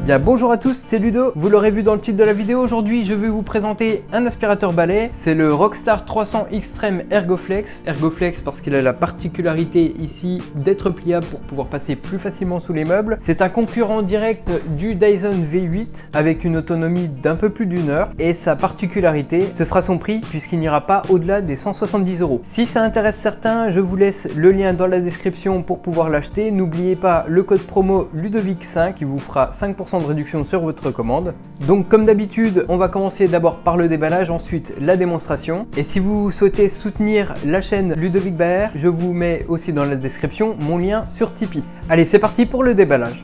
Bien, bonjour à tous, c'est Ludo. Vous l'aurez vu dans le titre de la vidéo, aujourd'hui je vais vous présenter un aspirateur balai. C'est le Rockstar 300 Extreme Ergoflex. Ergoflex parce qu'il a la particularité ici d'être pliable pour pouvoir passer plus facilement sous les meubles. C'est un concurrent direct du Dyson V8 avec une autonomie d'un peu plus d'une heure. Et sa particularité, ce sera son prix puisqu'il n'ira pas au-delà des 170 €. Si ça intéresse certains, je vous laisse le lien dans la description pour pouvoir l'acheter. N'oubliez pas le code promo Ludovic5 qui vous fera 5% de réduction sur votre commande. Donc comme d'habitude, on va commencer d'abord par le déballage, ensuite la démonstration. Et si vous souhaitez soutenir la chaîne Ludovic Baer, je vous mets aussi dans la description mon lien sur Tipeee. Allez, c'est parti pour le déballage.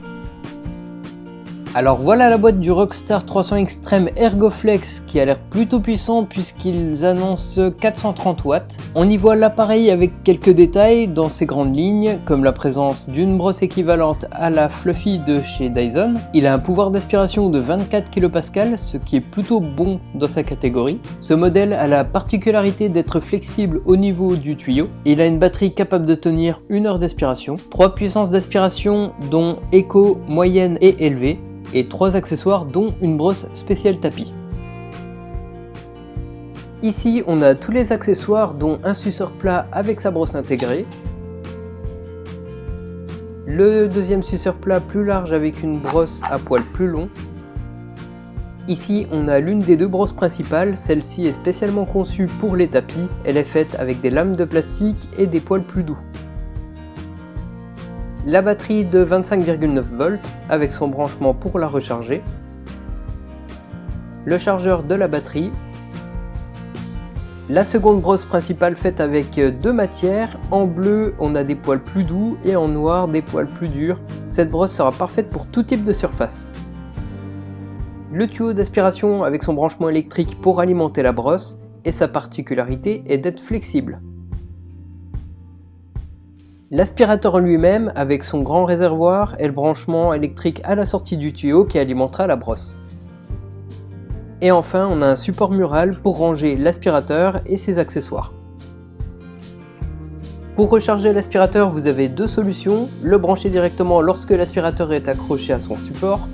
Alors voilà la boîte du Rockstar 300 Extreme Ergoflex qui a l'air plutôt puissant puisqu'ils annoncent 430 watts. On y voit l'appareil avec quelques détails dans ses grandes lignes comme la présence d'une brosse équivalente à la Fluffy de chez Dyson. Il a un pouvoir d'aspiration de 24 kPa, ce qui est plutôt bon dans sa catégorie. Ce modèle a la particularité d'être flexible au niveau du tuyau. Il a une batterie capable de tenir 1 heure d'aspiration, 3 puissances d'aspiration dont éco, moyenne et élevée, et 3 accessoires dont une brosse spéciale tapis. Ici on a tous les accessoires dont un suceur plat avec sa brosse intégrée, le deuxième suceur plat plus large avec une brosse à poil plus long. Ici on a l'une des deux brosses principales, celle-ci est spécialement conçue pour les tapis, elle est faite avec des lames de plastique et des poils plus doux. La batterie de 25,9 volts avec son branchement pour la recharger, le chargeur de la batterie, la seconde brosse principale faite avec deux matières, en bleu on a des poils plus doux et en noir des poils plus durs. Cette brosse sera parfaite pour tout type de surface. Le tuyau d'aspiration avec son branchement électrique pour alimenter la brosse et sa particularité est d'être flexible. L'aspirateur en lui-même avec son grand réservoir et le branchement électrique à la sortie du tuyau qui alimentera la brosse. Et enfin on a un support mural pour ranger l'aspirateur et ses accessoires. Pour recharger l'aspirateur vous avez deux solutions, le brancher directement lorsque l'aspirateur est accroché à son support,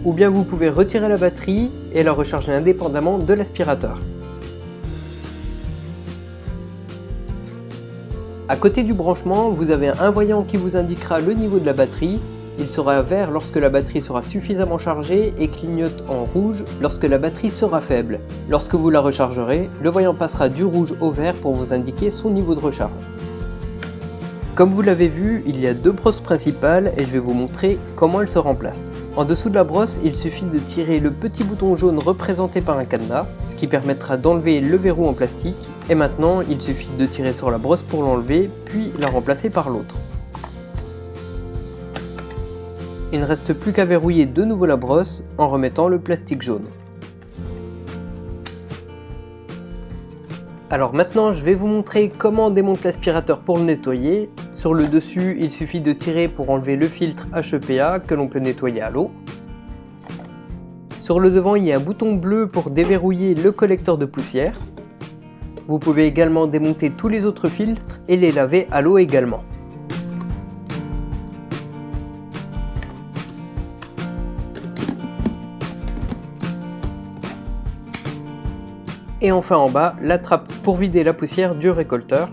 ou bien vous pouvez retirer la batterie et la recharger indépendamment de l'aspirateur. À côté du branchement, vous avez un voyant qui vous indiquera le niveau de la batterie. Il sera vert lorsque la batterie sera suffisamment chargée et clignote en rouge lorsque la batterie sera faible. Lorsque vous la rechargerez, le voyant passera du rouge au vert pour vous indiquer son niveau de recharge. Comme vous l'avez vu, il y a deux brosses principales et je vais vous montrer comment elles se remplacent. En dessous de la brosse, il suffit de tirer le petit bouton jaune représenté par un cadenas, ce qui permettra d'enlever le verrou en plastique. Et maintenant, il suffit de tirer sur la brosse pour l'enlever, puis la remplacer par l'autre. Il ne reste plus qu'à verrouiller de nouveau la brosse en remettant le plastique jaune. Alors maintenant je vais vous montrer comment on démonte l'aspirateur pour le nettoyer. Sur le dessus il suffit de tirer pour enlever le filtre HEPA que l'on peut nettoyer à l'eau. Sur le devant il y a un bouton bleu pour déverrouiller le collecteur de poussière. Vous pouvez également démonter tous les autres filtres et les laver à l'eau également. Et enfin en bas, la trappe pour vider la poussière du récolteur.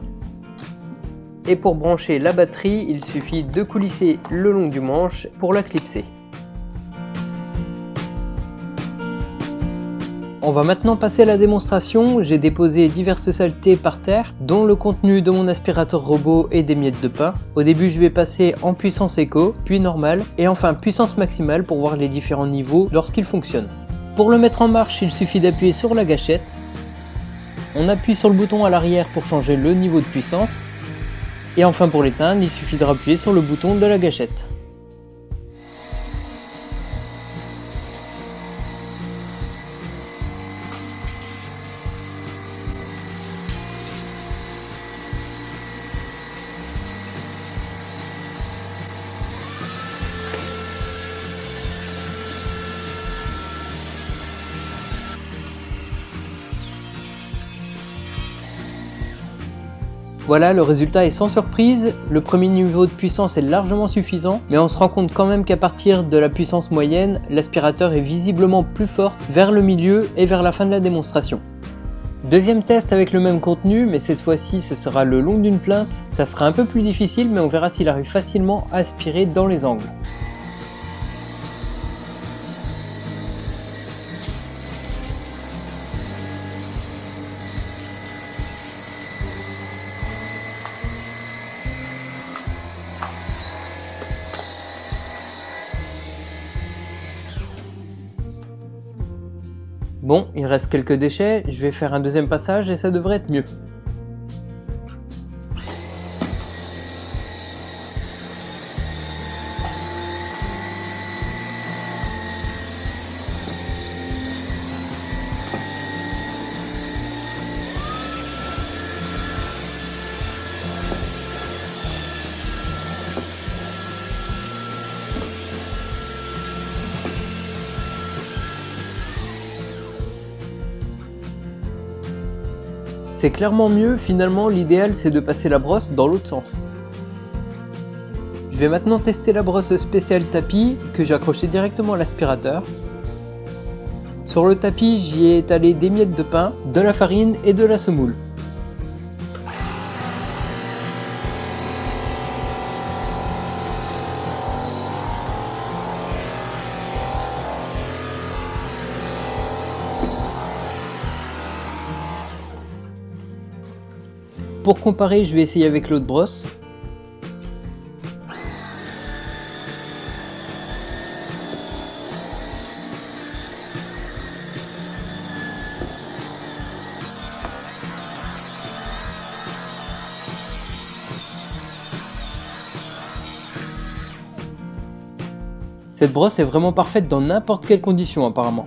Et pour brancher la batterie, il suffit de coulisser le long du manche pour la clipser. On va maintenant passer à la démonstration. J'ai déposé diverses saletés par terre, dont le contenu de mon aspirateur robot et des miettes de pain. Au début, je vais passer en puissance éco, puis normale, et enfin puissance maximale pour voir les différents niveaux lorsqu'il fonctionne. Pour le mettre en marche, il suffit d'appuyer sur la gâchette. On appuie sur le bouton à l'arrière pour changer le niveau de puissance. Et enfin pour l'éteindre, il suffit de appuyer sur le bouton de la gâchette. Voilà, le résultat est sans surprise, le premier niveau de puissance est largement suffisant, mais on se rend compte quand même qu'à partir de la puissance moyenne, l'aspirateur est visiblement plus fort vers le milieu et vers la fin de la démonstration. Deuxième test avec le même contenu, mais cette fois-ci ce sera le long d'une plainte. Ça sera un peu plus difficile, mais on verra s'il arrive facilement à aspirer dans les angles. Bon, il reste quelques déchets, je vais faire un deuxième passage et ça devrait être mieux. C'est clairement mieux, finalement l'idéal c'est de passer la brosse dans l'autre sens. Je vais maintenant tester la brosse spéciale tapis que j'ai accrochée directement à l'aspirateur. Sur le tapis, j'y ai étalé des miettes de pain, de la farine et de la semoule. Pour comparer, je vais essayer avec l'autre brosse. Cette brosse est vraiment parfaite dans n'importe quelle condition apparemment.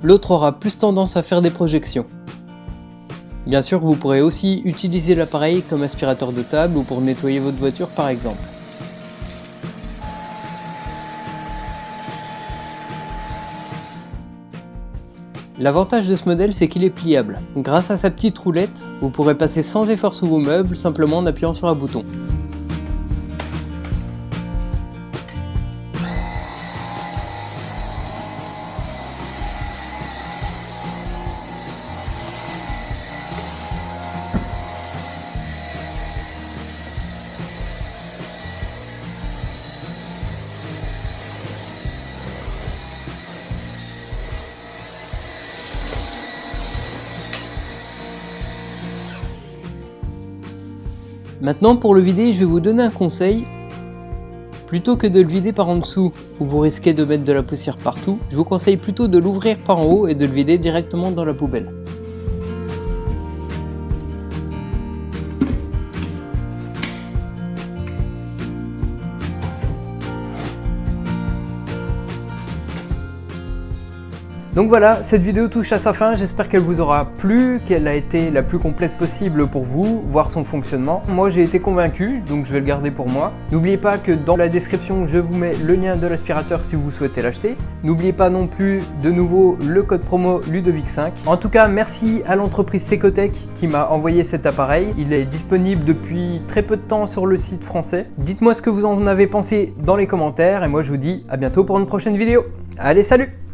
L'autre aura plus tendance à faire des projections. Bien sûr, vous pourrez aussi utiliser l'appareil comme aspirateur de table ou pour nettoyer votre voiture par exemple. L'avantage de ce modèle, c'est qu'il est pliable. Grâce à sa petite roulette, vous pourrez passer sans effort sous vos meubles simplement en appuyant sur un bouton. Maintenant pour le vider, je vais vous donner un conseil. Plutôt que de le vider par en dessous, où vous risquez de mettre de la poussière partout, je vous conseille plutôt de l'ouvrir par en haut et de le vider directement dans la poubelle. Donc voilà, cette vidéo touche à sa fin, j'espère qu'elle vous aura plu, qu'elle a été la plus complète possible pour vous, voir son fonctionnement. Moi j'ai été convaincu, donc je vais le garder pour moi. N'oubliez pas que dans la description, je vous mets le lien de l'aspirateur si vous souhaitez l'acheter. N'oubliez pas non plus de nouveau le code promo Ludovic5. En tout cas, merci à l'entreprise Secotech qui m'a envoyé cet appareil. Il est disponible depuis très peu de temps sur le site français. Dites-moi ce que vous en avez pensé dans les commentaires et moi je vous dis à bientôt pour une prochaine vidéo. Allez, salut!